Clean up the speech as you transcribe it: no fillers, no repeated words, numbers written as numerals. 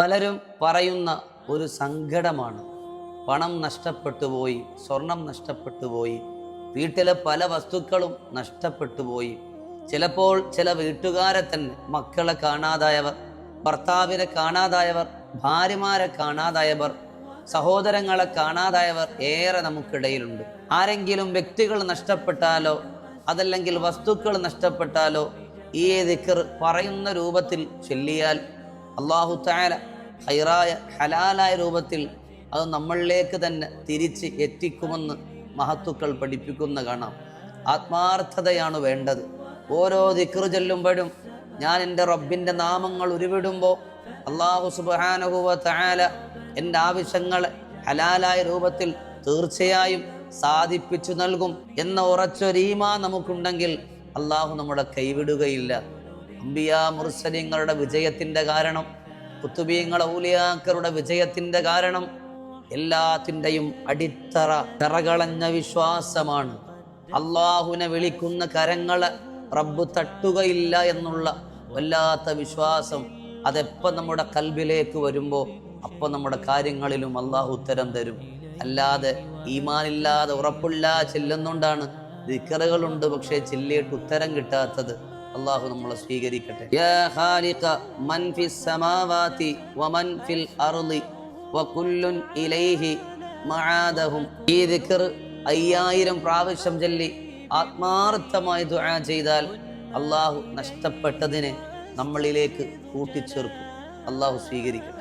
പലരും പറയുന്ന ഒരു സങ്കടമാണ്, പണം നഷ്ടപ്പെട്ടു പോയി, സ്വർണം നഷ്ടപ്പെട്ടു പോയി, വീട്ടിലെ പല വസ്തുക്കളും നഷ്ടപ്പെട്ടു പോയി. ചിലപ്പോൾ ചില വീട്ടുകാരെ തന്നെ, മക്കളെ കാണാതായവർ, ഭർത്താവിനെ കാണാതായവർ, ഭാര്യമാരെ കാണാതായവർ, സഹോദരങ്ങളെ കാണാതായവർ ഏറെ നമുക്കിടയിലുണ്ട്. ആരെങ്കിലും വ്യക്തികൾ നഷ്ടപ്പെട്ടാലോ അതല്ലെങ്കിൽ വസ്തുക്കൾ നഷ്ടപ്പെട്ടാലോ ഈ ദിക്ർ പറയുന്ന രൂപത്തിൽ ചൊല്ലിയാൽ അല്ലാഹു തആല ഖൈറായ ഹലാലായ രൂപത്തിൽ അത് നമ്മളിലേക്ക് തന്നെ തിരിച്ച് എത്തിക്കുമെന്ന് മഹത്തുക്കൾ പഠിപ്പിക്കുന്ന കാണാം. ആത്മാർത്ഥതയാണ് വേണ്ടത്. ഓരോ ദിക്ർ ചൊല്ലുമ്പോഴും ഞാൻ എൻ്റെ റബ്ബിൻ്റെ നാമങ്ങൾ ഉരുവിടുമ്പോൾ അല്ലാഹു സുബ്ഹാനഹു വ തആല എൻ്റെ ആവശ്യങ്ങളെ ഹലാലായ രൂപത്തിൽ തീർച്ചയായും സാധിപ്പിച്ചു നൽകും എന്ന ഉറച്ചൊരു ഈമാൻ നമുക്കുണ്ടെങ്കിൽ അല്ലാഹു നമ്മളെ കൈവിടുകയില്ല. അംബിയാ മുർസലിങ്ങളുടെ വിജയത്തിൻ്റെ കാരണം, കുത്തുബീങ്ങൾ ഔലിയാക്കളുടെ വിജയത്തിൻ്റെ കാരണം എല്ലാത്തിൻ്റെയും അടിത്തറ കറകളഞ്ഞ വിശ്വാസമാണ്. അള്ളാഹുവിനെ വിളിക്കുന്ന കരങ്ങളെ റബ്ബ് തട്ടുകയില്ല എന്നുള്ള വല്ലാത്ത വിശ്വാസം. അതെപ്പോൾ നമ്മുടെ കൽബിലേക്ക് വരുമ്പോൾ അപ്പോൾ നമ്മുടെ കാര്യങ്ങളിലും അള്ളാഹു ഉത്തരം തരും. അല്ലാതെ ഈമാനില്ലാതെ ഉറപ്പില്ല ചെല്ലുന്നുകൊണ്ടാണ് ദിക്റുകളുണ്ട്, പക്ഷേ ചെല്ലിയിട്ട് ഉത്തരം കിട്ടാത്തത്. അള്ളാഹു നമ്മളെ സ്വീകരിക്കട്ടെ. യാ ഖാലിഖ മൻ ഫിസ് സമാവാതി വമൻ ഫിൽ അർളി വകുല്ലുൻ ഇലൈഹി മആദഹും. ഈ ദിക്ർ 5000 പ്രാവശ്യം ചൊല്ലി ആത്മാർത്ഥമായി ദുആ ചെയ്താൽ അള്ളാഹു നഷ്ടപ്പെട്ടതിനെ നമ്മളിലേക്ക് കൂട്ടിച്ചേർക്കും. അള്ളാഹു സ്വീകരിക്കട്ടെ.